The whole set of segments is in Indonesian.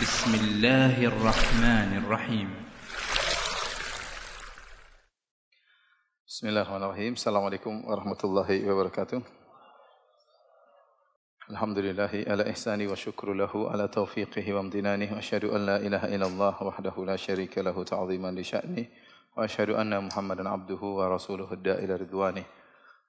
بسم الله الرحمن الرحيم بسم الله الرحمن الرحيم. السلام عليكم ورحمة الله وبركاته. الحمد لله على إحسانه والشكر له على توفيقه وامتنانه وأشهد أن لا إله إلا الله وحده لا شريك له تعظيما لشأنه وأشهد أن محمدا عبده ورسوله الداعي إلى رضوانه.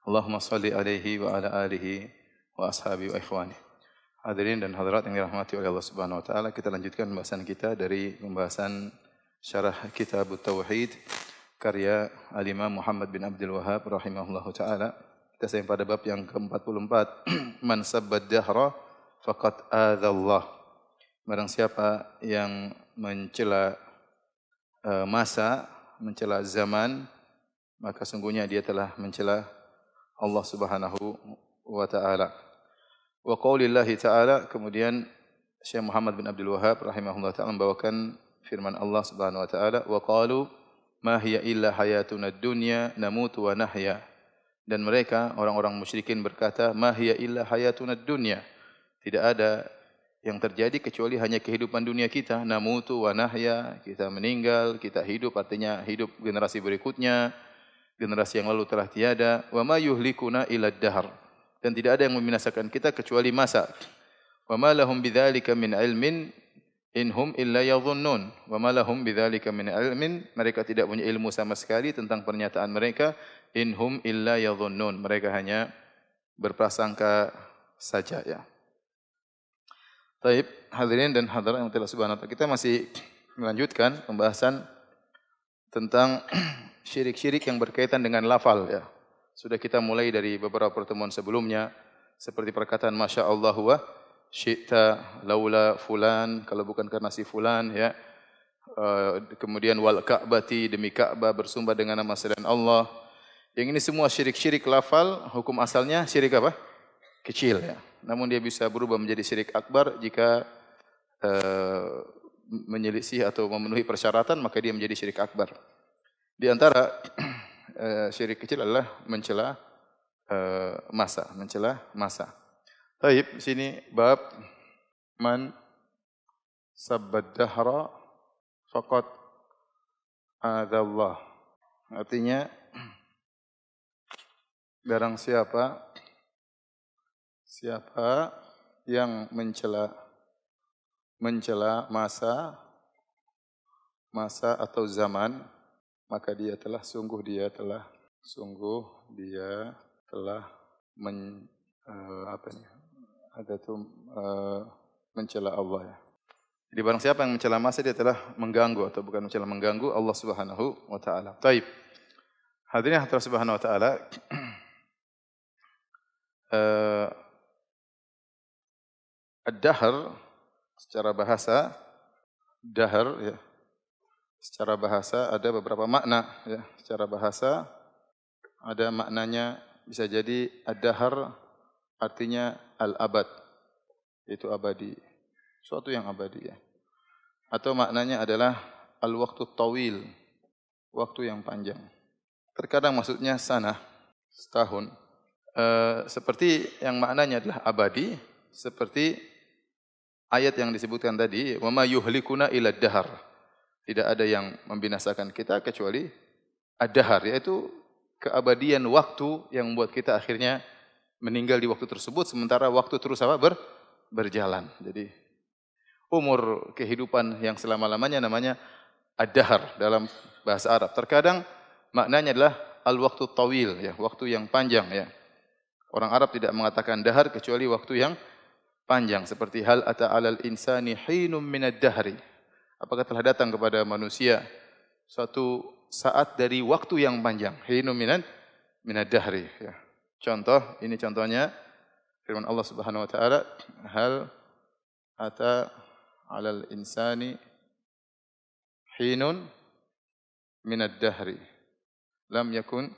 اللهم صل عليه وعلى آله وأصحابه وإخوانه. Hadirin dan hadirat yang dirahmati oleh Allah Subhanahu wa taala, kita lanjutkan pembahasan kita dari pembahasan syarah Kitab Tauhid karya Al-Imam Muhammad bin Abdul Wahhab rahimahullahu taala. Kita sampai pada bab yang ke-44, man sabbad dahra faqad adzallah. Barang siapa yang mencela masa, mencela zaman, maka sungguhnya dia telah mencela Allah Subhanahu wa taala. Wa qaulillahi ta'ala, kemudian Syekh Muhammad bin Abdul Wahhab rahimahullah ta'ala membawakan firman Allah Subhanahu wa ta'ala, wa qalu ma hiya illa hayatuna dunya namutu wa nahya. Dan mereka orang-orang musyrikin berkata, ma hiya illa hayatuna dunya, tidak ada yang terjadi kecuali hanya kehidupan dunia kita, namutu wa nahya, kita meninggal, kita hidup, artinya hidup generasi berikutnya, generasi yang lalu telah tiada, wa ma yuhlikuna illa dahr, dan tidak ada yang membinasakan kita kecuali masa. Wa ma lahum bidzalika min ilmin in hum illa yadhunnun. Wa ma lahum bidzalika min ilmin, mereka tidak punya ilmu sama sekali tentang pernyataan mereka, in hum illa yadhunnun, mereka hanya berprasangka saja ya. Baik, hadirin dan hadirat yang telah subhanahu wa ta'ala, kita masih melanjutkan pembahasan tentang syirik-syirik yang berkaitan dengan lafal ya. Sudah kita mulai dari beberapa pertemuan sebelumnya, seperti perkataan Masya Allah wa syi'ta laula fulan, kalau bukan karena si fulan ya. Kemudian wal ka'bati, demi Ka'bah, bersumber dengan nama selain Allah. Yang ini semua syirik-syirik lafal, hukum asalnya syirik apa? Kecil ya. Namun dia bisa berubah menjadi syirik akbar jika menyelisih atau memenuhi persyaratan, maka dia menjadi syirik akbar. Di antara syirik kecil adalah mencela masa, mencela masa. Baik, di sini bab man sabbad dahra faqad adzallah. Artinya barang siapa yang mencela masa atau zaman, maka dia telah mencela Allah ya. Jadi barang siapa yang mencela masa, dia telah mengganggu, atau bukan mencela, mengganggu Allah Subhanahu wa taala. Baik. Hadirin Allah Subhanahu wa taala, ad-dahr secara bahasa, dahr ya. Secara bahasa ada beberapa makna ya. Secara bahasa ada maknanya, bisa jadi ad-dahr artinya al-abad, yaitu abadi, suatu yang abadi ya. Atau maknanya adalah al-waqtu tawil, waktu yang panjang. Terkadang maksudnya sanah, setahun. Seperti yang maknanya adalah abadi, seperti ayat yang disebutkan tadi, wa ma yuhlikuna illa dahr. Tidak ada yang membinasakan kita kecuali ad-dahr, yaitu keabadian waktu yang membuat kita akhirnya meninggal di waktu tersebut, sementara waktu terus berjalan. Jadi umur kehidupan yang selama-lamanya namanya ad-dahr dalam bahasa Arab. Terkadang maknanya adalah al-waqtu tawil ya, waktu yang panjang ya. Orang Arab tidak mengatakan dahar kecuali waktu yang panjang, seperti hal ata 'alal insani hinum minad dahri. Apakah telah datang kepada manusia suatu saat dari waktu yang panjang, hinum minad dahri ya. Contoh, ini contohnya firman Allah Subhanahu wa taala, hal ata 'alal insani hinun minad dahri lam yakun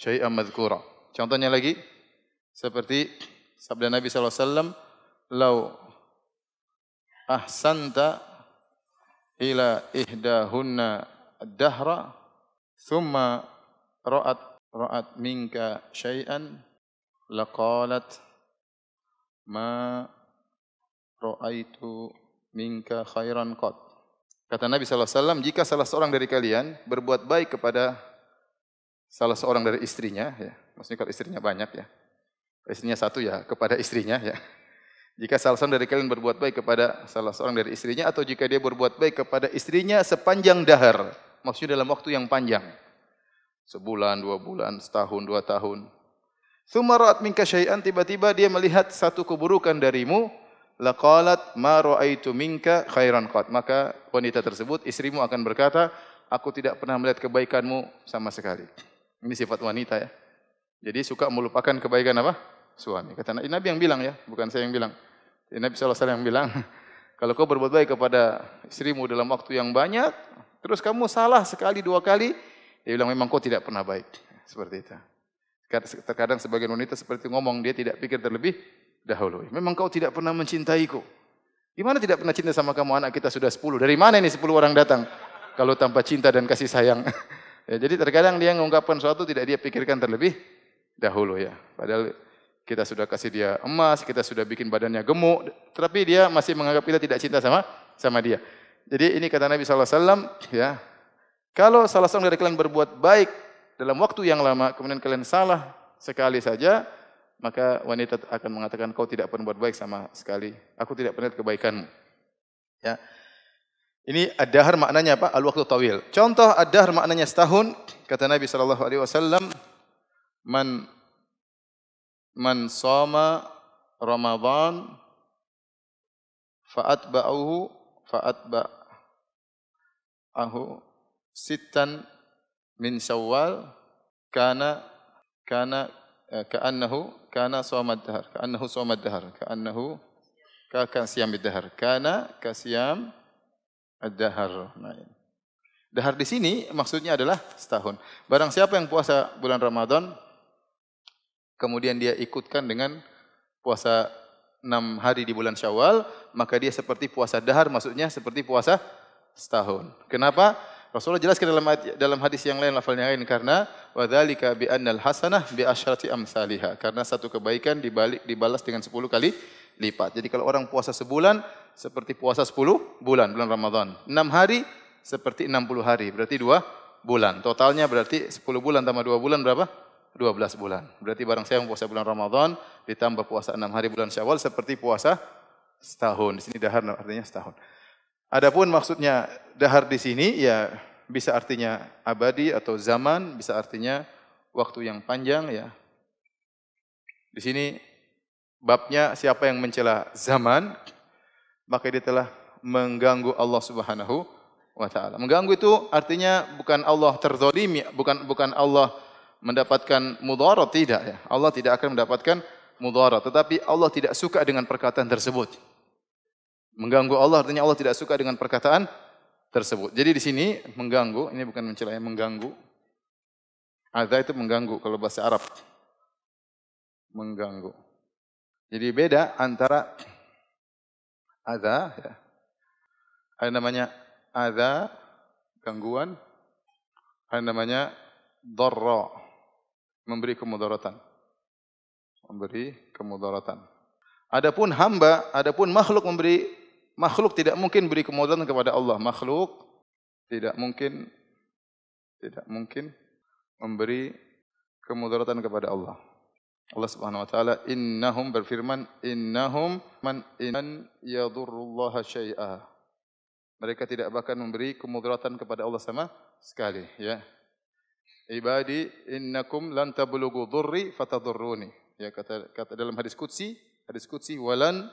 syai'an madhkura. Contohnya lagi seperti sabda Nabi sallallahu alaihi wasallam, "Lau ahsanta ila ihdahunna ad-dahra thumma ra'at minka syai'an laqalat ma ra'aitu minka khairan qat. Kata Nabi SAW, jika salah seorang dari kalian berbuat baik kepada salah seorang dari istrinya, ya, maksudnya kalau istrinya banyak ya, istrinya satu ya kepada istrinya ya. Jika salah seorang dari kalian berbuat baik kepada salah seorang dari istrinya, atau jika dia berbuat baik kepada istrinya sepanjang dahar, maksudnya dalam waktu yang panjang, sebulan, 2 bulan, setahun, 2 tahun. Tsumma ra'at minka syai'an, tiba-tiba dia melihat satu keburukan darimu, laqalat ma ra'aitu minka khairan qat. Maka wanita tersebut, istrimu akan berkata, aku tidak pernah melihat kebaikanmu sama sekali. Ini sifat wanita ya. Jadi suka melupakan kebaikan apa? Suami. Kata Nabi yang bilang ya, bukan saya yang bilang. Nabi SAW yang bilang, kalau kau berbuat baik kepada istrimu dalam waktu yang banyak, terus kamu salah sekali, 2 kali, dia bilang memang kau tidak pernah baik. Seperti itu. Terkadang sebagian wanita seperti ngomong, dia tidak pikir terlebih dahulu. Memang kau tidak pernah mencintaiku. Gimana tidak pernah cinta sama kamu? Anak kita sudah 10. Dari mana ini 10 orang datang? Kalau tanpa cinta dan kasih sayang. Ya, jadi terkadang dia mengungkapkan sesuatu tidak dia pikirkan terlebih dahulu ya. Padahal kita sudah kasih dia emas, kita sudah bikin badannya gemuk, tetapi dia masih menganggap kita tidak cinta sama dia. Jadi ini kata Nabi SAW, ya, kalau salah seorang dari kalian berbuat baik dalam waktu yang lama, kemudian kalian salah sekali saja, maka wanita akan mengatakan, kau tidak pernah berbuat baik sama sekali. Aku tidak pernah lihat kebaikanmu. Ya. Ini ad-dahr maknanya apa? Al-waqtu tawil. Contoh ad-dahr maknanya setahun. Kata Nabi SAW, Man shoma Ramadan fa'atba'ahu sittan min Syawal kana ka'annahu shomad dahar, ka'annahu shomad dahar, ka'annahu siyamid dahar, kana kasiyam ad-dahar. Nah, dahar di sini maksudnya adalah setahun. Barang siapa yang puasa bulan Ramadan, kemudian dia ikutkan dengan puasa 6 hari di bulan Syawal, maka dia seperti puasa dahar, maksudnya seperti puasa setahun. Kenapa? Rasulullah jelaskan dalam hadis yang lain, lafalnya lain, karena wadzalika bi annal hasanah bi asyrati amsalihha, karena satu kebaikan dibalas dengan 10 kali lipat. Jadi kalau orang puasa sebulan seperti puasa 10 bulan Ramadan. 6 hari seperti 60 hari, berarti 2 bulan. Totalnya berarti 10 bulan tambah 2 bulan berapa? 12 bulan. Berarti barang saya yang puasa bulan Ramadan ditambah puasa 6 hari bulan Syawal seperti puasa setahun. Di sini dahar artinya setahun. Adapun maksudnya dahar di sini ya bisa artinya abadi atau zaman, bisa artinya waktu yang panjang ya. Di sini babnya siapa yang mencela zaman, maka dia telah mengganggu Allah Subhanahu wa taala. Mengganggu itu artinya bukan Allah terzalimi, bukan Allah mendapatkan mudarat, tidak ya. Allah tidak akan mendapatkan mudarat, tetapi Allah tidak suka dengan perkataan tersebut. Mengganggu Allah artinya Allah tidak suka dengan perkataan tersebut. Jadi di sini mengganggu, ini bukan mencela, mengganggu. Adza itu mengganggu kalau bahasa Arab. Mengganggu. Jadi beda antara adza ya. Ada namanya adza, gangguan. Ada namanya dharra, memberi kemudaratan. Memberi kemudaratan. Adapun hamba, adapun makhluk tidak mungkin beri kemudaratan kepada Allah. Makhluk tidak mungkin memberi kemudaratan kepada Allah. Allah Subhanahu wa taala innahum berfirman, innahum man yadurrullaha syai'a. Mereka tidak bakal memberi kemudaratan kepada Allah sama sekali, ya. Ibadi innakum lan tablughu dhurri fatadurruni. Ya, kata dalam hadis qudsi walan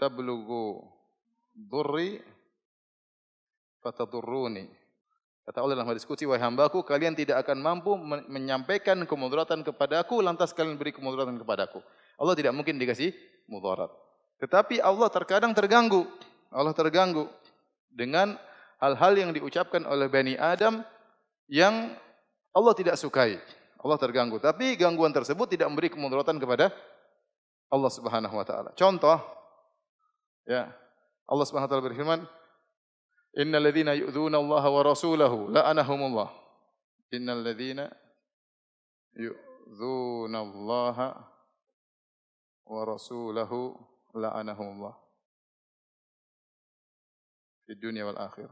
tablughu dhurri fatadurruni. Kata Allah dalam hadis qudsi, wahai hambaku, kalian tidak akan mampu menyampaikan kemudaratan kepadaku lantas kalian beri kemudaratan kepadaku. Allah tidak mungkin dikasih mudarat. Tetapi Allah terkadang terganggu. Allah terganggu dengan hal-hal yang diucapkan oleh Bani Adam yang Allah tidak sukai. Allah terganggu. Tapi gangguan tersebut tidak memberi kemudaratan kepada Allah Subhanahu wa taala. Contoh, ya, Allah Subhanahu wa taala berfirman, innal ladzina yu'dzuna Allah wa rasulahu la'anahumullah. Innal ladzina yu'dzuna Allah wa rasulahu la'anahumullah. di dunia wal akhirah.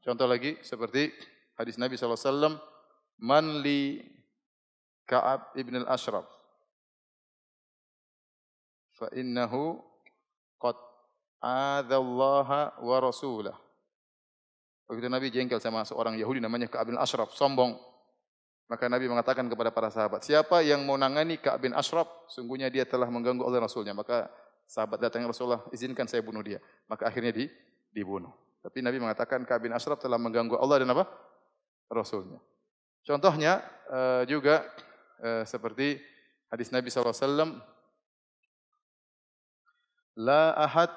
Contoh lagi seperti hadis Nabi SAW, man li Ka'ab ibn al-Ashraf, fa innahu qad adzallaha wa rasulah. Begitu Nabi jengkel sama seorang Yahudi namanya Ka'ab bin Ashraf, sombong. Maka Nabi mengatakan kepada para sahabat, siapa yang mau nangani Ka'ab bin Ashraf, sungguhnya dia telah mengganggu Allah Rasulnya. Maka sahabat datang, Rasulullah, izinkan saya bunuh dia. Maka akhirnya dibunuh. Tapi Nabi mengatakan Ka'ab bin Ashraf telah mengganggu Allah dan apa? Rasulnya. Contohnya juga seperti hadis Nabi SAW, la ahad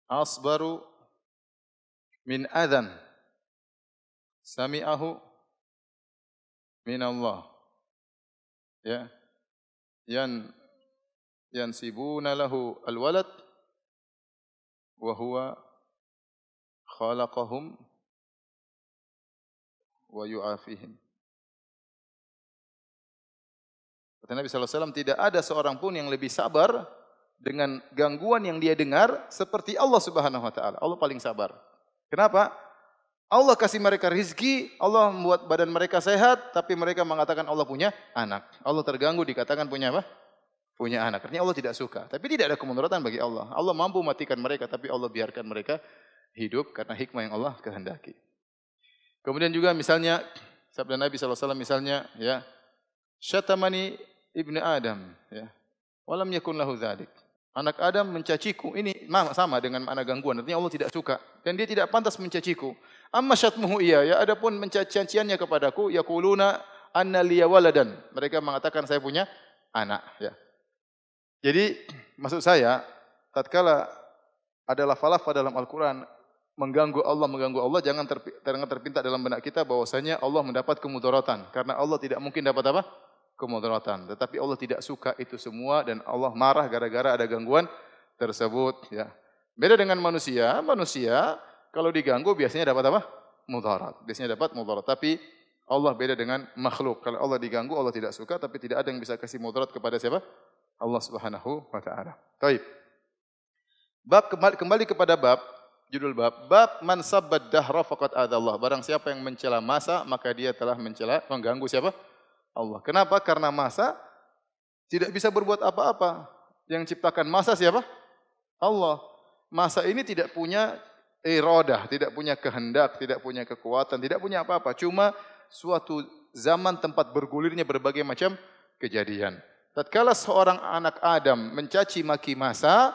asbaru min adhan sami'ahu min Allah. Ya. Yansibuna lahu al-walad wa huwa khalaqahum wa yu'afihim. Kata Nabi SAW, tidak ada seorang pun yang lebih sabar dengan gangguan yang dia dengar seperti Allah Subhanahu wa taala. Allah paling sabar. Kenapa? Allah kasih mereka rizki, Allah membuat badan mereka sehat, tapi mereka mengatakan Allah punya anak. Allah terganggu dikatakan punya apa? Punya anak. Artinya Allah tidak suka. Tapi tidak ada kemudaratan bagi Allah. Allah mampu matikan mereka, tapi Allah biarkan mereka hidup karena hikmah yang Allah kehendaki. Kemudian juga misalnya sabda Nabi SAW misalnya, ya, syatamani ibnu Adam, ya, walam yakun lahu dzalik. Anak Adam mencaciku, ini sama dengan makna gangguan. Artinya Allah tidak suka dan dia tidak pantas mencaciku. Amma syatmuhu iya, ya, adapun mencaciannya kepadaku, yaquluna anna liya waladan. Mereka mengatakan saya punya anak, ya. Jadi maksud saya, tatkala ada lafal-lafal dalam Al-Qur'an mengganggu Allah, jangan terpinta dalam benak kita bahwasanya Allah mendapat kemudaratan, karena Allah tidak mungkin dapat apa? Kemudaratan. Tetapi Allah tidak suka itu semua dan Allah marah gara-gara ada gangguan tersebut, ya. Beda dengan manusia, kalau diganggu biasanya dapat apa? Mudarat. Biasanya dapat mudarat. Tapi Allah beda dengan makhluk. Kalau Allah diganggu, Allah tidak suka, tapi tidak ada yang bisa kasih mudarat kepada siapa? Allah Subhanahu wa taala. Baik. Kembali kepada judul bab man sabbad dahra faqad adallah. Barang siapa yang mencela masa, maka dia telah mengganggu siapa? Allah. Kenapa? Karena masa tidak bisa berbuat apa-apa. Yang ciptakan masa siapa? Allah. Masa ini tidak punya iradah, tidak punya kehendak, tidak punya kekuatan, tidak punya apa-apa. Cuma suatu zaman tempat bergulirnya berbagai macam kejadian. Tatkala seorang anak Adam mencaci maki masa,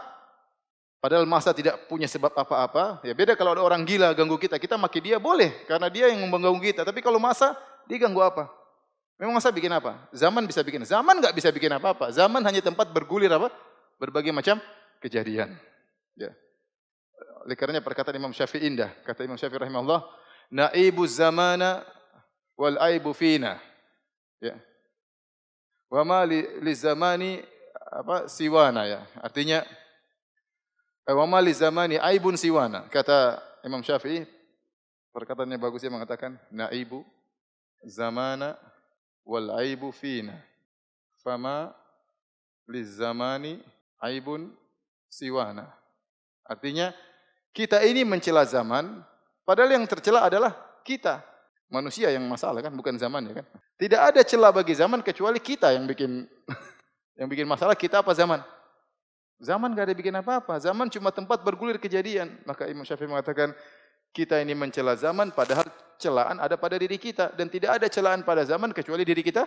padahal masa tidak punya sebab apa-apa. Ya beda kalau ada orang gila ganggu kita, kita maki dia boleh karena dia yang mengganggu kita. Tapi kalau masa, dia ganggu apa? Memang masa bikin apa? Zaman bisa bikin. Zaman enggak bisa bikin apa-apa. Zaman hanya tempat bergulir apa? Berbagai macam kejadian. Ya. Oleh karenanya perkataan Imam Syafi'i indah. Kata Imam Syafi'i rahimahullah, naibu zamana wal aibu fina. Ya. Wa ma li zamani siwana, ya. Artinya wa ma li zamani aibun siwana. Kata Imam Syafi'i, perkataannya bagus, dia mengatakan naibu zamana wal aibu fina. Fama li zamani aibun siwana. Artinya kita ini mencela zaman, padahal yang tercela adalah kita. Manusia yang masalah kan, bukan zaman, ya kan. Tidak ada celah bagi zaman kecuali kita yang bikin masalah. Kita apa zaman? Zaman enggak ada bikin apa-apa. Zaman cuma tempat bergulir kejadian. Maka Imam Syafi'i mengatakan kita ini mencela zaman padahal celaan ada pada diri kita dan tidak ada celaan pada zaman kecuali diri kita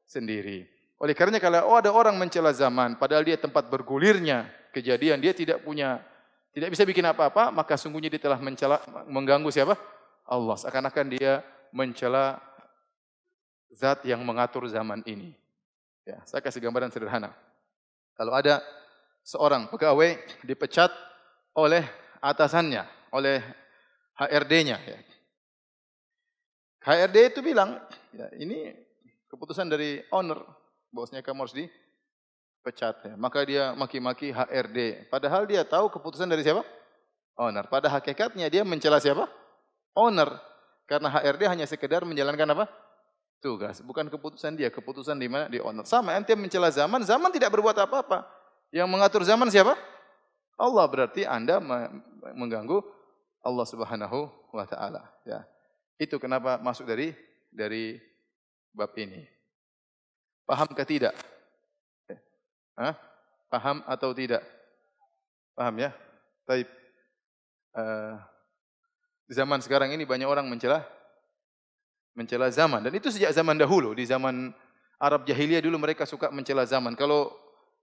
sendiri. Oleh karenanya kalau ada orang mencela zaman padahal dia tempat bergulirnya kejadian, dia tidak bisa bikin apa-apa, maka sungguhnya dia telah mengganggu siapa? Allah. Seakan-akan dia mencela zat yang mengatur zaman ini. Ya, saya kasih gambaran sederhana. Kalau ada seorang pegawai dipecat oleh atasannya, oleh HRD-nya. Ya. HRD itu bilang, ya, ini keputusan dari owner, bosnya kamu harus dipecat. Ya. Maka dia maki-maki HRD. Padahal dia tahu keputusan dari siapa? Owner. Pada hakikatnya dia mencela siapa? Owner. Karena HRD hanya sekedar menjalankan apa? Tugas. Bukan keputusan dia. Keputusan di mana? Di owner. Sama, ente mencela zaman. Zaman tidak berbuat apa-apa. Yang mengatur zaman siapa? Allah berarti Anda mengganggu Allah Subhanahu wa taala, ya. Itu kenapa masuk dari bab ini. Paham ke tidak? Hah? Paham atau tidak? Paham ya? Baik. Zaman sekarang ini banyak orang mencela zaman, dan itu sejak zaman dahulu. Di zaman Arab jahiliyah dulu mereka suka mencela zaman. Kalau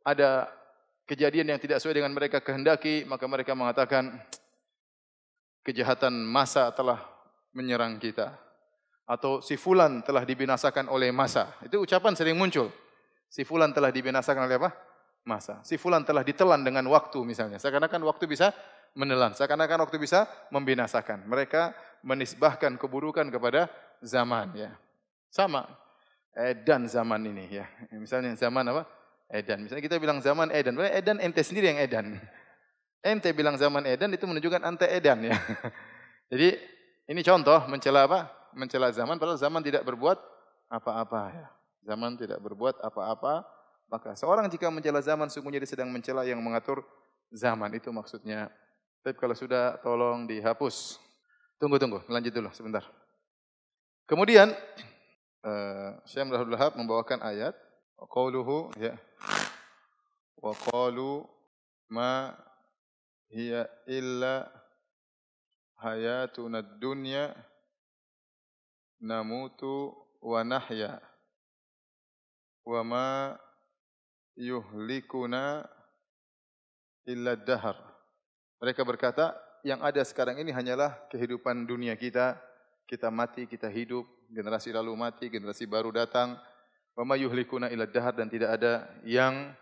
ada kejadian yang tidak sesuai dengan mereka kehendaki, maka mereka mengatakan kejahatan masa telah menyerang kita, atau si fulan telah dibinasakan oleh masa. Itu ucapan sering muncul. Si fulan telah dibinasakan oleh apa? Masa. Si fulan telah ditelan dengan waktu misalnya. Seakan-akan waktu bisa menelan, seakan-akan waktu bisa membinasakan. Mereka menisbahkan keburukan kepada zaman, ya. Sama edan zaman ini, ya. Misalnya zaman apa? Edan. Misalnya kita bilang zaman edan, edan ente sendiri yang edan. Ente bilang zaman edan itu menunjukkan ente edan, ya. Jadi ini contoh mencela apa? Mencela zaman, padahal zaman tidak berbuat apa-apa, ya. Zaman tidak berbuat apa-apa. Maka seorang jika mencela zaman, sungguhnya dia sedang mencela yang mengatur zaman. Itu maksudnya. Tapi kalau sudah, tolong dihapus. Tunggu, lanjut dulu sebentar. Kemudian Syekh Abdul Wahab membawakan ayat qauluhu, ya. Wa qalu ma hiya illa hayatuna dunya namutu wa nahya wa ma yuhlikuna illa dahar. Mereka berkata, yang ada sekarang ini hanyalah kehidupan dunia kita. Kita mati, kita hidup, generasi lalu mati, generasi baru datang. Wa ma yuhlikuna illa dahar, dan tidak ada yang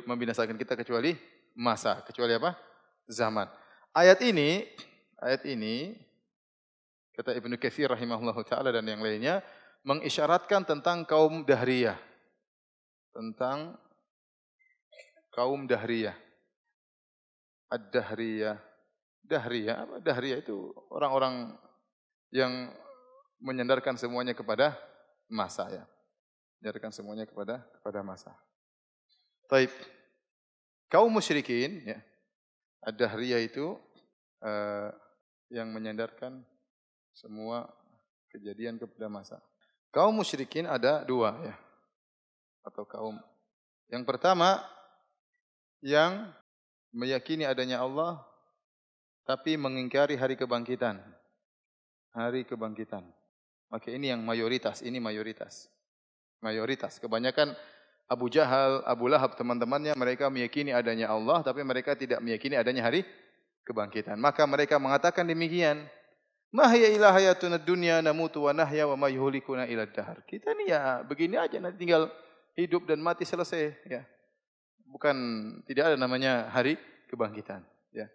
membinasakan kita kecuali masa, kecuali apa? Zaman. Ayat ini kata Ibnu Katsir rahimahullahu taala dan yang lainnya mengisyaratkan tentang kaum dahriyah. Tentang kaum dahriyah. Ad-dahriyah. Dahriyah, apa? Dahriyah itu orang-orang yang menyandarkan semuanya kepada masa, ya. Menyandarkan semuanya kepada masa. Taib. Kaum musyrikin, ya. Ad-dahriyah itu yang menyandarkan semua kejadian kepada masa. Kaum musyrikin ada dua, ya. Atau kaum. Yang pertama, yang meyakini adanya Allah, tapi mengingkari hari kebangkitan. Hari kebangkitan. Maka ini yang mayoritas, ini mayoritas. Mayoritas. Kebanyakan Abu Jahal, Abu Lahab, teman-temannya, mereka meyakini adanya Allah, tapi mereka tidak meyakini adanya hari kebangkitan. Maka mereka mengatakan demikian. Ma hiya illa hayatuna dunya namutu wa nahya wa ma yuhlikuna illa dahar. Kita ni ya begini aja, nanti tinggal hidup dan mati selesai, ya. Bukan, tidak ada namanya hari kebangkitan, ya.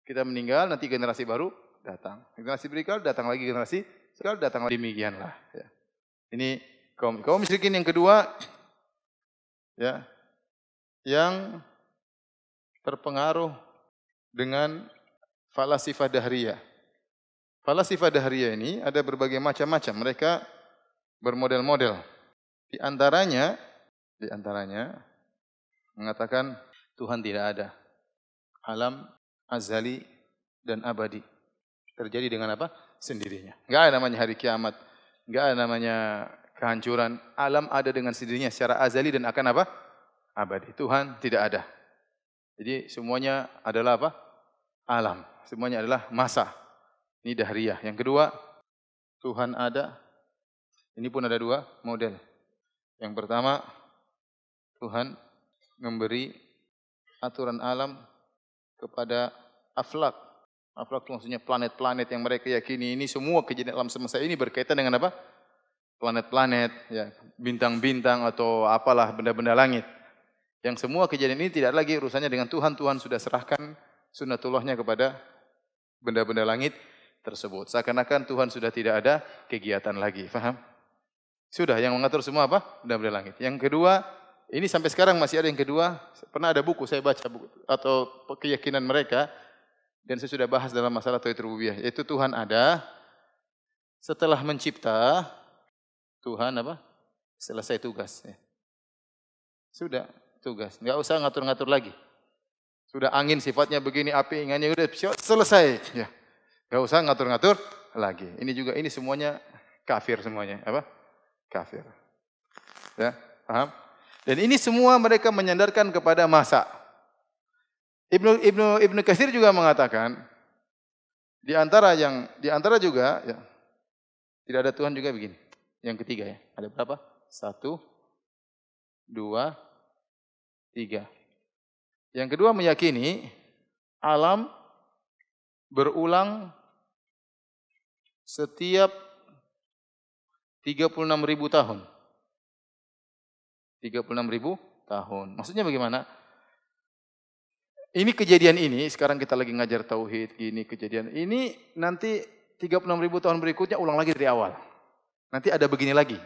Kita meninggal, nanti generasi baru datang. Generasi berikut datang lagi, generasi sekali datang lagi, demikianlah, ya. Ini kaum musyrikin yang kedua, ya, yang terpengaruh dengan falasifah dahriyah. Falasifah dahriyah ini ada berbagai macam-macam. Mereka bermodel-model. Di antaranya mengatakan Tuhan tidak ada. Alam azali dan abadi. Terjadi dengan apa? Sendirinya. Enggak ada namanya hari kiamat. Enggak ada namanya kehancuran. Alam ada dengan sendirinya secara azali dan akan apa? Abadi. Tuhan tidak ada. Jadi semuanya adalah apa? Alam. Semuanya adalah masa. Ini dahriyah. Yang kedua, Tuhan ada. Ini pun ada dua model. Yang pertama, Tuhan memberi aturan alam kepada aflak. Aflak itu maksudnya planet-planet yang mereka yakini ini semua kejadian alam semesta ini berkaitan dengan apa? Planet-planet, ya, bintang-bintang atau apalah benda-benda langit. Yang semua kejadian ini tidak lagi urusannya dengan Tuhan. Tuhan sudah serahkan sunnatullahnya kepada benda-benda langit tersebut. Seakan-akan Tuhan sudah tidak ada kegiatan lagi. Faham? Sudah, yang mengatur semua apa? Benda-benda langit. Yang kedua, ini sampai sekarang masih ada yang kedua. Pernah ada buku, saya baca buku, atau keyakinan mereka, dan saya sudah bahas dalam masalah tauhid rububiyah, yaitu Tuhan ada setelah mencipta. Tuhan apa? Selesai tugas. Ya. Sudah tugas, nggak usah ngatur-ngatur lagi. Sudah angin sifatnya begini, api ingannya udah selesai. Ya. Gak usah ngatur-ngatur lagi. Ini semuanya kafir semuanya. Apa? Kafir. Ya, paham? Dan ini semua mereka menyandarkan kepada masa. Ibnu Katsir juga mengatakan di antara juga ya, tidak ada Tuhan juga begini. Yang ketiga ya. Ada berapa? 1, 2, 3. Yang kedua meyakini alam berulang setiap 36.000 tahun. 36.000 tahun. Maksudnya bagaimana? Ini kejadian ini, sekarang kita lagi ngajar tauhid, gini kejadian ini nanti 36.000 tahun berikutnya ulang lagi dari awal. Nanti ada begini lagi.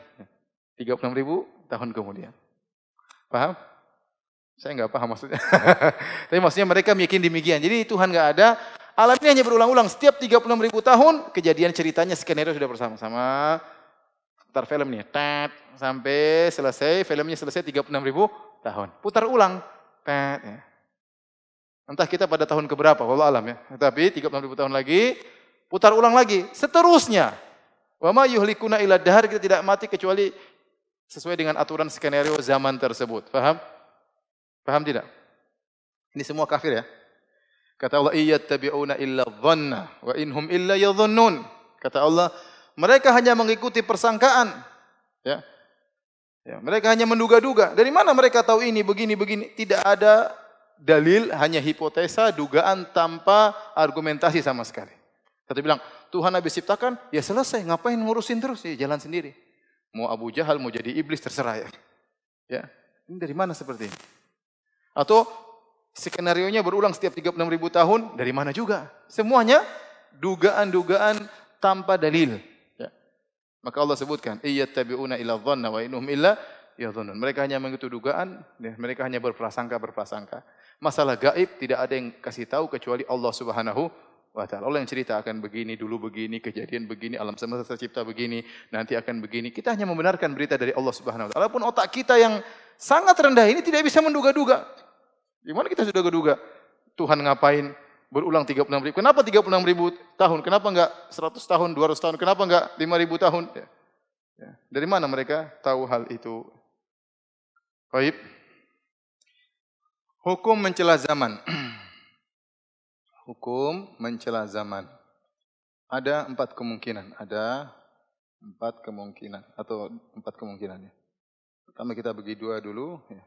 36.000 tahun kemudian. Paham? Saya enggak paham maksudnya. Tapi maksudnya mereka meyakini demikian. Jadi Tuhan enggak ada. Alam ini hanya berulang-ulang. Setiap 36.000 tahun, kejadian ceritanya skenario sudah bersama-sama. Putar film nih. Sampai selesai, filmnya selesai 36.000 tahun. Putar ulang. Ya. Entah kita pada tahun keberapa, wallahu alam ya. Tapi 36.000 tahun lagi, putar ulang lagi. Seterusnya. Wa ma yuhlikuna illa dahar, kita tidak mati kecuali sesuai dengan aturan skenario zaman tersebut. Paham? Paham tidak? Ini semua kafir ya. Kata Allah, iyattabi'una illa dhanna wa inhum illa yadhunnun. Kata Allah, mereka hanya mengikuti persangkaan. Ya. Ya, mereka hanya menduga-duga. Dari mana mereka tahu ini begini-begini? Tidak ada dalil, hanya hipotesa, dugaan tanpa argumentasi sama sekali. Kata bilang, Tuhan habis ciptakan, ya selesai, ngapain ngurusin terus? Ya jalan sendiri. Mau Abu Jahal, mau jadi iblis, terserah ya. Ya. Ini dari mana seperti ini? Atau skenarionya berulang setiap 36.000 tahun, dari mana juga? Semuanya dugaan-dugaan tanpa dalil. Ya. Maka Allah sebutkan, iyattabi'una illa dhanna wa innahum illa yadhunnun. Mereka hanya mengikuti dugaan, mereka hanya berprasangka. Masalah gaib tidak ada yang kasih tahu kecuali Allah Subhanahu wa ta'ala. Allah yang cerita akan begini, dulu begini, kejadian begini, alam semesta tercipta begini, nanti akan begini. Kita hanya membenarkan berita dari Allah Subhanahu wa ta'ala. Walaupun otak kita yang sangat rendah ini tidak bisa menduga-duga. Gimana kita sudah duga Tuhan ngapain berulang 36.000? Kenapa 36.000 tahun? Kenapa enggak 100 tahun, 200 tahun? Kenapa enggak 5.000 tahun? Ya. Ya. Dari mana mereka tahu hal itu? Baik. Hukum mencela zaman. Hukum mencela zaman. Ada 4 kemungkinan. Ada 4 kemungkinan atau 4 kemungkinan ya. Pertama kita bagi 2 dulu ya.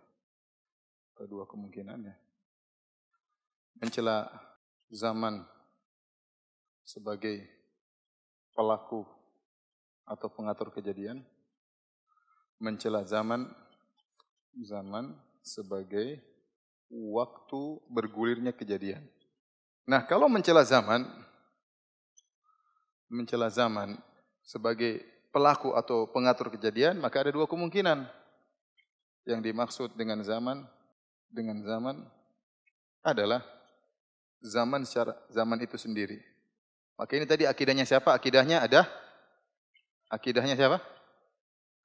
Kedua kemungkinan ya. Mencela zaman sebagai pelaku atau pengatur kejadian. Mencela zaman sebagai waktu bergulirnya kejadian. Nah, kalau mencela zaman sebagai pelaku atau pengatur kejadian, maka ada 2 kemungkinan. Yang dimaksud dengan zaman adalah zaman itu sendiri. Maka ini tadi akidahnya siapa? Akidahnya siapa?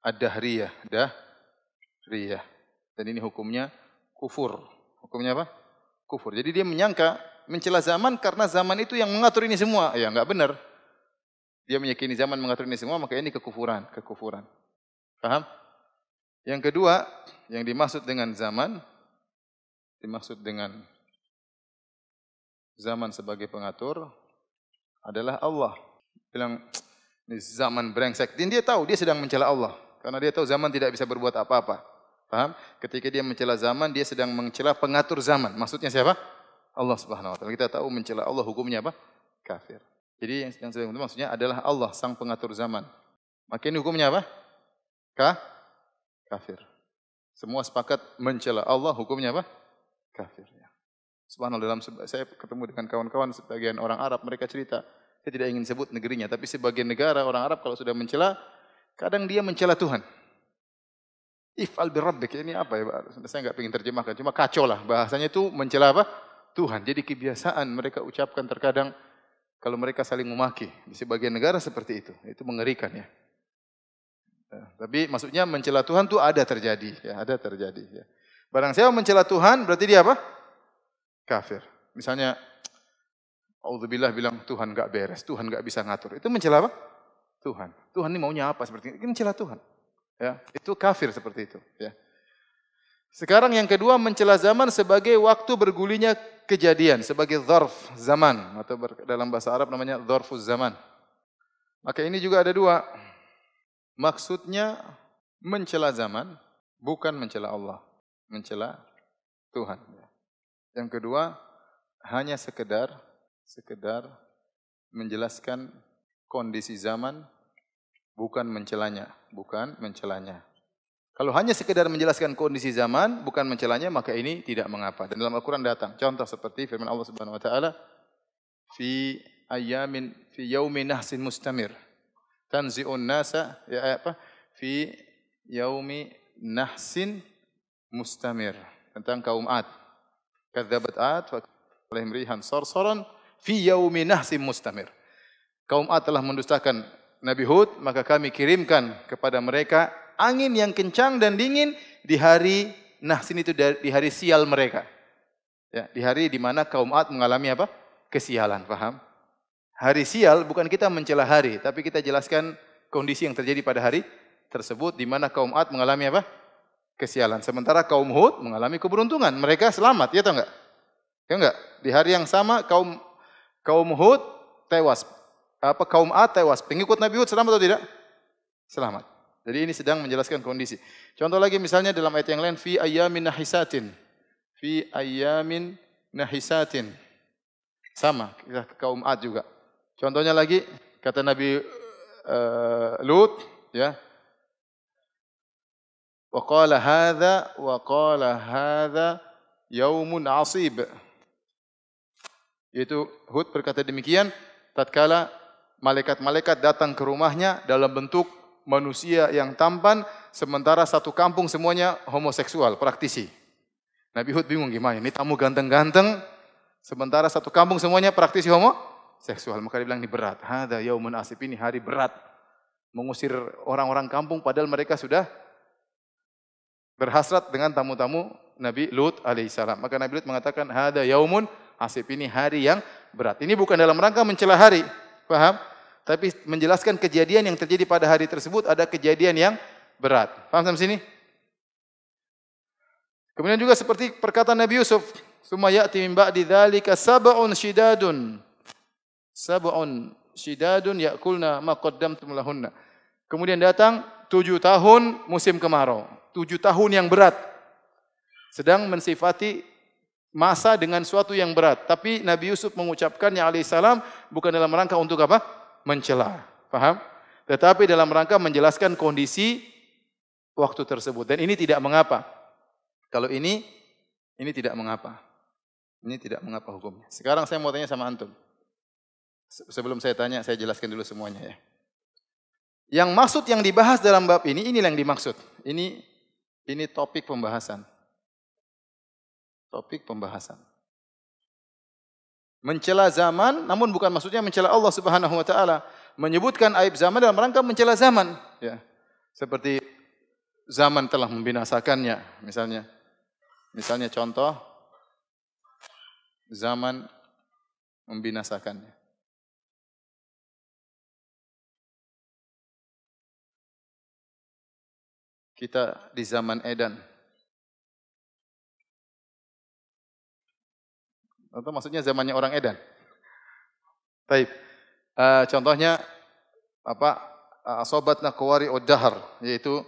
Ad-Dahriyah. Dahriyah. Dan ini hukumnya kufur. Hukumnya apa? Kufur. Jadi dia mencela zaman karena zaman itu yang mengatur ini semua. Ya, enggak benar. Dia meyakini zaman mengatur ini semua, maka ini kekufuran. Paham? Yang kedua, yang dimaksud dengan zaman sebagai pengatur adalah Allah. Bilang, ini zaman brengsek. Dan dia tahu, dia sedang mencela Allah. Karena dia tahu zaman tidak bisa berbuat apa-apa. Paham? Ketika dia mencela zaman, dia sedang mencela pengatur zaman. Maksudnya siapa? Allah Subhanahu wa ta'ala. Kita tahu mencela Allah hukumnya apa? Kafir. Jadi yang sedang itu maksudnya adalah Allah, sang pengatur zaman. Maka ini hukumnya apa? Kafir. Semua sepakat mencela Allah, hukumnya apa? Kafir. Subhanallah, saya ketemu dengan kawan-kawan sebagian orang Arab, mereka cerita, saya tidak ingin sebut negerinya, tapi sebagian negara orang Arab kalau sudah mencela, kadang dia mencela Tuhan. If'al birabbik, ini apa ya? Saya enggak ingin terjemahkan, cuma kacau lah. Bahasanya itu mencela apa? Tuhan. Jadi kebiasaan mereka ucapkan terkadang kalau mereka saling memaki. Di sebagian negara seperti itu. Itu mengerikan ya. Tapi maksudnya mencela Tuhan itu ada terjadi. Ya, ada terjadi. Ya. Barang siapa mencela Tuhan, berarti dia apa? kafir. Misalnya, A'udzubillah bilang Tuhan enggak beres, Tuhan enggak bisa ngatur. Itu mencela apa? Tuhan. Tuhan ini maunya apa seperti ini? Ini mencela Tuhan. Ya, itu kafir seperti itu. Ya. Sekarang yang kedua, mencela zaman sebagai waktu bergulirnya kejadian, sebagai dzarf zaman, atau dalam bahasa Arab namanya dzarfuz zaman. Maka ini juga ada dua. Maksudnya mencela zaman, bukan mencela Allah, mencela Tuhan. Yang kedua, hanya sekedar menjelaskan kondisi zaman, bukan mencelanya, Kalau hanya sekedar menjelaskan kondisi zaman, bukan mencelanya, maka ini tidak mengapa. Dan dalam Al-Quran datang contoh seperti firman Allah Subhanahu Wa Taala, fi yaumi nahsin mustamir, tanzi'un nasa, fi yaumi nahsin mustamir, tentang kaum Ad. Kadzabat Ad wa alaihim rihan sarsaran fi yaumi nahsin mustamir. Kaum Ad telah mendustakan Nabi Hud, maka kami kirimkan kepada mereka angin yang kencang dan dingin di hari nahsin, itu di hari sial mereka. Ya, di hari di mana kaum Ad mengalami apa? Kesialan, paham? Hari sial bukan kita mencela hari, tapi kita jelaskan kondisi yang terjadi pada hari tersebut di mana kaum Ad mengalami apa? Kesialan. Sementara kaum Hud mengalami keberuntungan, mereka selamat, ya atau enggak? Ya enggak? Di hari yang sama kaum Hud tewas. Kaum Ad tewas. Pengikut Nabi Hud selamat atau tidak? Selamat. Jadi ini sedang menjelaskan kondisi. Contoh lagi misalnya dalam ayat yang lain, fi ayyamin nahisatin. Fi ayyamin nahisatin. Sama, kaum Ad juga. Contohnya lagi, kata Nabi Lut, ya. Wa qala hadza yaumun asib. Yaitu Hud berkata demikian tatkala malaikat-malaikat datang ke rumahnya dalam bentuk manusia yang tampan, sementara satu kampung semuanya homoseksual, praktisi. Nabi Hud bingung gimana, ini tamu ganteng-ganteng, sementara satu kampung semuanya praktisi homoseksual. Maka dia bilang ini berat. Hadza yaumun asib, ini hari berat. Mengusir orang-orang kampung padahal mereka sudah berhasrat dengan tamu-tamu Nabi Lut alaihissalam. Maka Nabi Lut mengatakan hadza yaumun asib, ini hari yang berat. Ini bukan dalam rangka mencela hari, paham? Tapi menjelaskan kejadian yang terjadi pada hari tersebut, ada kejadian yang berat. Paham sampai sini? Kemudian juga seperti perkataan Nabi Yusuf, "Tsumma ya'ti min ba'di dzalika sab'un shidadun ya'kulna ma qaddamtum lahunna." Kemudian datang 7 tahun musim kemarau, 7 tahun yang berat. Sedang mensifati masa dengan suatu yang berat. Tapi Nabi Yusuf mengucapkannya alaihissalam bukan dalam rangka untuk apa? Mencela, paham? Tetapi dalam rangka menjelaskan kondisi waktu tersebut. Dan ini tidak mengapa. Kalau ini tidak mengapa. Ini tidak mengapa hukumnya. Sekarang saya mau tanya sama antum. Sebelum saya tanya, saya jelaskan dulu semuanya ya. Yang maksud yang dibahas dalam bab ini, inilah yang dimaksud. Ini topik pembahasan. Topik pembahasan. Mencela zaman, namun bukan maksudnya mencela Allah Subhanahu wa taala. Menyebutkan aib zaman dalam rangka mencela zaman, ya. Seperti zaman telah membinasakannya, misalnya. Misalnya contoh zaman membinasakannya. Kita di zaman Edan. Atau maksudnya zamannya orang Edan. Baik. Contohnya asobatna qawari ad-dahr, yaitu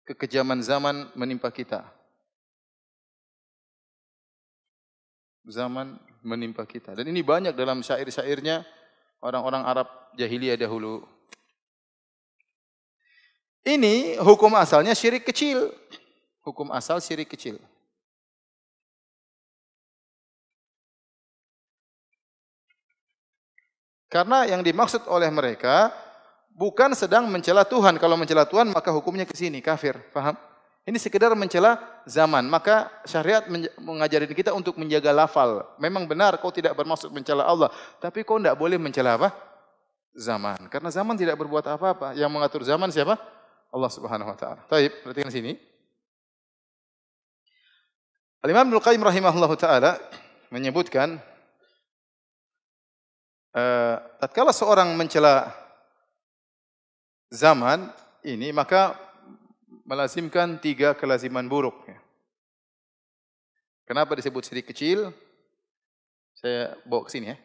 kekejaman zaman menimpa kita. Zaman menimpa kita. Dan ini banyak dalam syair-syairnya orang-orang Arab jahiliyah dahulu. Ini hukum asalnya syirik kecil. Hukum asal syirik kecil. Karena yang dimaksud oleh mereka bukan sedang mencela Tuhan. Kalau mencela Tuhan maka hukumnya ke sini, kafir. Paham? Ini sekedar mencela zaman. Maka syariat mengajarin kita untuk menjaga lafal. Memang benar kau tidak bermaksud mencela Allah. Tapi kau tidak boleh mencela apa? Zaman. Karena zaman tidak berbuat apa-apa. Yang mengatur zaman siapa? Allah Subhanahu wa taala. Baik, perhatikan sini. Al-Imam Ibnu Qayyim rahimahullahu taala menyebutkan tatkala seorang mencela zaman ini maka melazimkan 3 kelaziman buruk. Kenapa disebut syirik kecil? Saya bawa ke sini ya.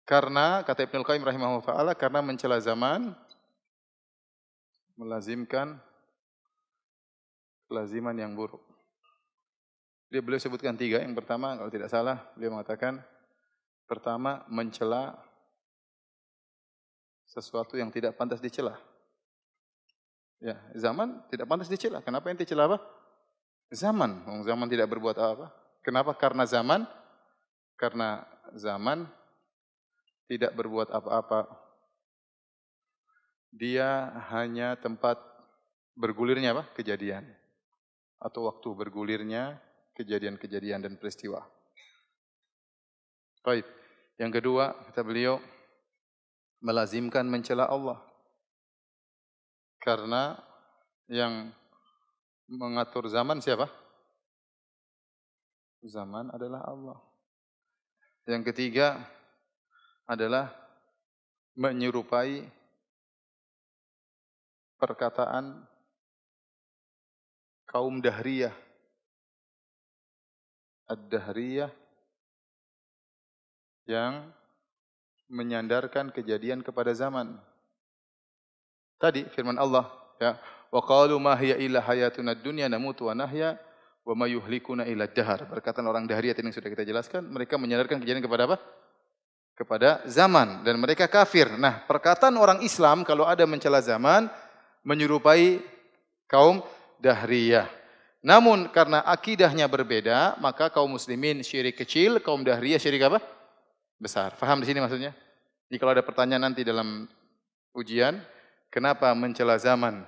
Karena kata Ibnu Qayyim rahimahullah taala karena mencela zaman melazimkan kelaziman yang buruk. Beliau sebutkan 3. Yang pertama kalau tidak salah beliau mengatakan pertama mencela sesuatu yang tidak pantas dicela. Ya, zaman tidak pantas dicela. Kenapa ente cela apa? Zaman. Zaman tidak berbuat apa? Kenapa? Karena zaman tidak berbuat apa-apa. Dia hanya tempat bergulirnya apa? Kejadian. Atau waktu bergulirnya kejadian-kejadian dan peristiwa. Baik. Yang kedua, kata beliau, melazimkan mencela Allah. Karena yang mengatur zaman siapa? Zaman adalah Allah. Yang ketiga adalah menyerupai perkataan kaum Dahriyah. Ad-Dahriyah yang menyandarkan kejadian kepada zaman. Tadi firman Allah, ya, wa qalu ma hiya illa hayatuna dunya namutu wa nahya wa ma yuhlikuna illa dahar. Perkataan orang Dahriyah yang sudah kita jelaskan, mereka menyandarkan kejadian kepada apa? Kepada zaman dan mereka kafir. Nah, perkataan orang Islam kalau ada mencela zaman menyerupai kaum Dahriyah. Namun karena akidahnya berbeda, maka kaum muslimin syirik kecil, kaum Dahriyah syirik apa? Besar. Faham di sini maksudnya? Jadi kalau ada pertanyaan nanti dalam ujian, kenapa mencela zaman?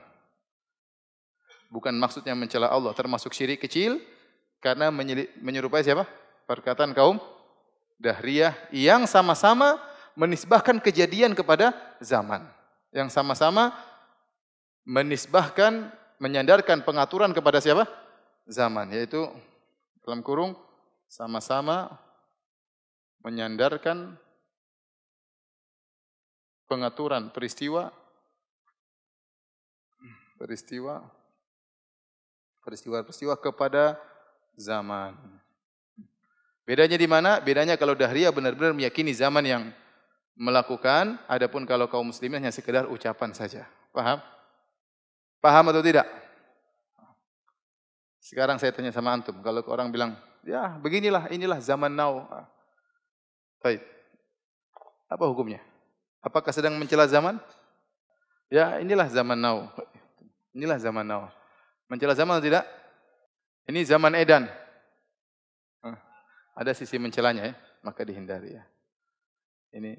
Bukan maksudnya mencela Allah, termasuk syirik kecil karena menyerupai siapa? Perkataan kaum Dahriyah yang sama-sama menisbahkan kejadian kepada zaman. Yang sama-sama menisbahkan, menyandarkan pengaturan kepada siapa? Zaman, yaitu dalam kurung sama-sama menyandarkan pengaturan peristiwa kepada zaman. Bedanya di mana? Bedanya kalau Dahriyah benar-benar meyakini zaman yang melakukan, adapun kalau kaum muslimin hanya sekedar ucapan saja. Paham? Paham atau tidak? Sekarang saya tanya sama antum, kalau orang bilang, ya beginilah, inilah zaman now. Baik. Apa hukumnya? Apakah sedang mencela zaman? Ya, inilah zaman now. Inilah zaman now. Mencela zaman atau tidak? Ini zaman edan. Ada sisi mencelanya ya, maka dihindari ya. Ini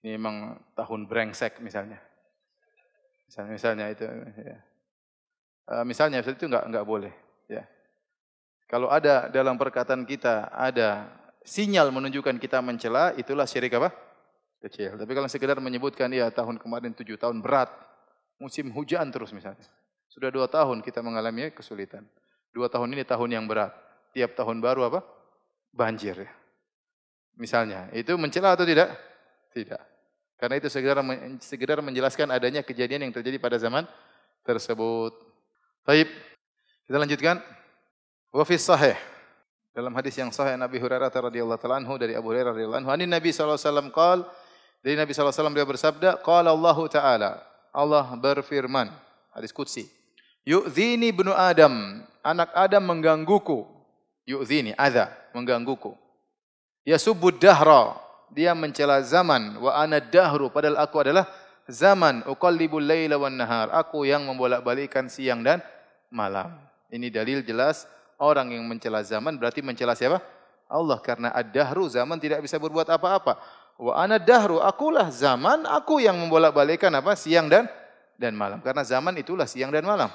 memang tahun brengsek misalnya. Misalnya itu ya. Misalnya itu enggak boleh ya. Kalau ada dalam perkataan kita ada sinyal menunjukkan kita mencela, itulah syirik apa? Kecil. Tapi kalau sekedar menyebutkan ya tahun kemarin 7 tahun berat, musim hujan terus misalnya. Sudah 2 tahun kita mengalami kesulitan. 2 tahun ini tahun yang berat. Tiap tahun baru apa? Banjir ya. Misalnya, itu mencela atau tidak? Tidak. Karena itu sekedar menjelaskan adanya kejadian yang terjadi pada zaman tersebut. Baik, kita lanjutkan. Wa fi sahih. Dalam hadis yang sahih Nabi Hurairah radhiyallahu taala anhu dari Abu Hurairah radhiyallahu anhu, Nabi sallallahu alaihi wasallam qaal, dari Nabi sallallahu alaihi wasallam dia bersabda, qala Allah taala, Allah berfirman, hadis qudsi, yu'dhini ibnu Adam, anak Adam menggangguku. Yu'dhini, adza, menggangguku. Yasubbud dahra, dia mencela zaman, wa ana dahru, padahal aku adalah zaman, uqallibul laila wan nahar, aku yang membolak-balikkan siang dan malam. Ini dalil jelas orang yang mencela zaman berarti mencela siapa? Allah, karena ad-dahru, zaman tidak bisa berbuat apa-apa. Wa ana dahru, akulah zaman, aku yang membolak-balikkan apa? Siang dan malam. Karena zaman itulah siang dan malam.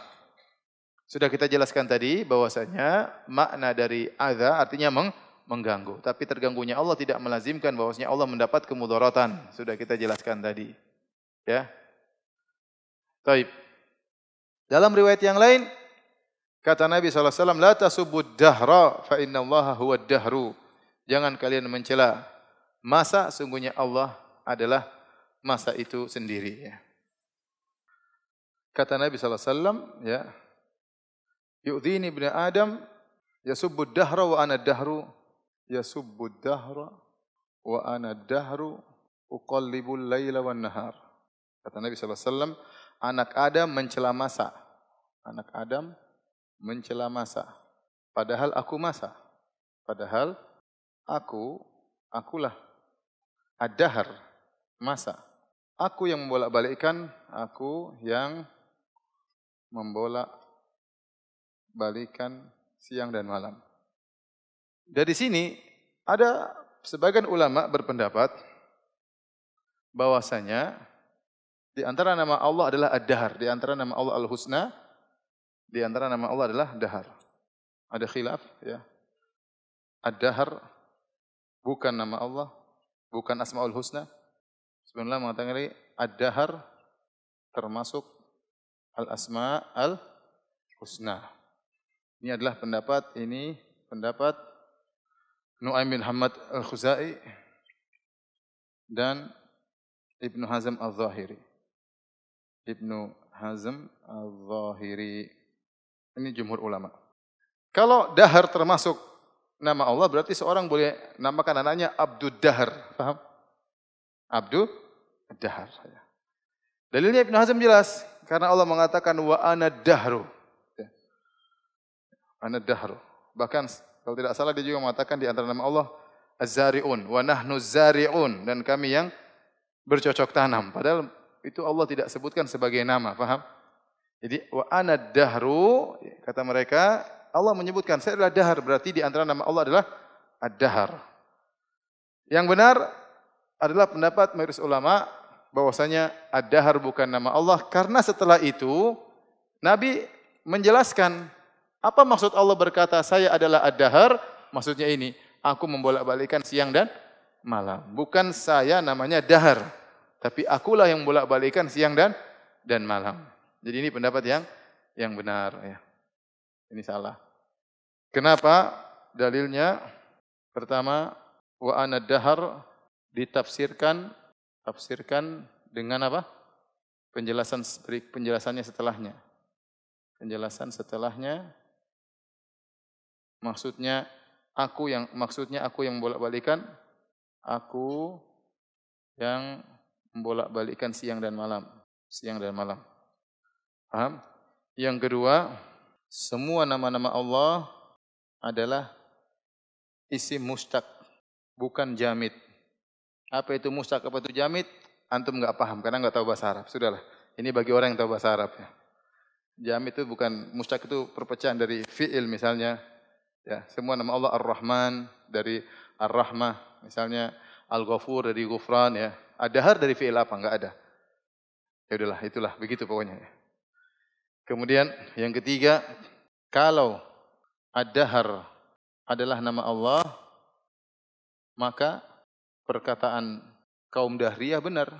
Sudah kita jelaskan tadi bahwasanya makna dari adza artinya mengganggu. Tapi terganggunya Allah tidak melazimkan bahwasanya Allah mendapat kemudaratan. Sudah kita jelaskan tadi. Ya. Baik. Dalam riwayat yang lain Kata Nabi SAW, la tasubbud dahra fa innallaha huwad dahru. Jangan kalian mencela masa, sungguhnya Allah adalah masa itu sendiri. Ya. Kata Nabi SAW, ya, yu'dhini ibn Adam, yasubbud dahra wa ana dahru, yasubbud dahra wa ana dahru, uqallibul laila wan nahar. Kata Nabi SAW, anak Adam mencela masa. Anak Adam mencela masa. Padahal aku masa. Padahal akulah ad-dahr, masa. Aku yang membolak-balikkan, aku yang membolak-balikkan siang dan malam. Dari sini ada sebagian ulama berpendapat bahwasanya di antara nama Allah adalah ad-dahr, di antara nama Allah al-husna, di antara nama Allah adalah dahar. Ada khilaf, ya. Ad-dahr bukan nama Allah, bukan asmaul husna. Sebenarnya mengatakan lagi ad-dahr termasuk al-asma al-husna. Ini adalah pendapat Nu'aim bin Hamad al-Khuzai dan Ibnu Hazm al-Zahiri. Ibnu Hazm al-Zahiri. Ini jumhur ulama. Kalau dahar termasuk nama Allah, berarti seorang boleh namakan anaknya Abdud Dahar. Paham? Abdud Dahar. Dalilnya Ibnu Hazm jelas. Karena Allah mengatakan wa ana dahru. Ana dahru. Bahkan kalau tidak salah dia juga mengatakan di antara nama Allah Az-Zari'un wa nahnu zari'un, dan kami yang bercocok tanam. Padahal itu Allah tidak sebutkan sebagai nama, paham? Jadi wa ana dahru, kata mereka, Allah menyebutkan saya adalah dahar, berarti di antara nama Allah adalah ad-dahr. Yang benar adalah pendapat mayoritas ulama bahwasanya ad-dahr bukan nama Allah, karena setelah itu Nabi menjelaskan apa maksud Allah berkata saya adalah ad-dahr. Maksudnya ini, aku membolak-balikkan siang dan malam. Bukan saya namanya dahar, tapi akulah yang bolak-balikkan siang dan malam. Jadi ini pendapat yang benar, ya. Ini salah. Kenapa? Dalilnya pertama, wa ana dahar ditafsirkan dengan apa? Penjelasannya setelahnya. Penjelasan setelahnya maksudnya aku yang bolak-balikan, aku yang membolak-balikkan siang dan malam. Paham? Yang kedua, semua nama-nama Allah adalah isim mustaq, bukan jamid. Apa itu mustaq, apa itu jamid? Antum enggak paham karena enggak tahu bahasa Arab. Sudahlah. Ini bagi orang yang tahu bahasa Arab, ya. Jamid itu bukan, mustaq itu perpecahan dari fi'il misalnya. Ya, semua nama Allah Ar-Rahman dari Ar-Rahmah, misalnya Al-Ghafur dari Ghufran, ya. Ad-Dahr dari fi'il apa? Enggak ada. Ya udahlah, itulah begitu pokoknya, ya. Kemudian yang ketiga, kalau ad-dahr adalah nama Allah, maka perkataan kaum Dahriyah benar.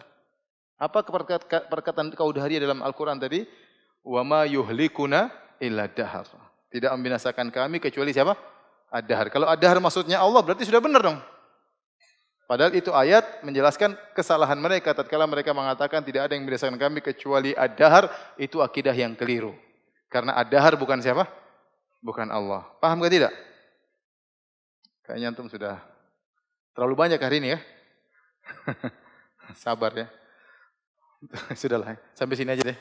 Apa perkataan kaum Dahriyah dalam Al-Quran tadi? Wa ma yuhlikuna illa dahr. Tidak membinasakan kami kecuali siapa? Ad-dahr. Kalau ad-dahr maksudnya Allah, berarti sudah benar dong. Padahal itu ayat menjelaskan kesalahan mereka tatkala mereka mengatakan tidak ada yang membinasakan kami kecuali ad-dahr, itu akidah yang keliru. Karena ad-dahr bukan siapa? Bukan Allah. Paham ke tidak? Kayaknya antum sudah terlalu banyak hari ini, ya. Sabar, ya. Sudahlah, sampai sini aja deh.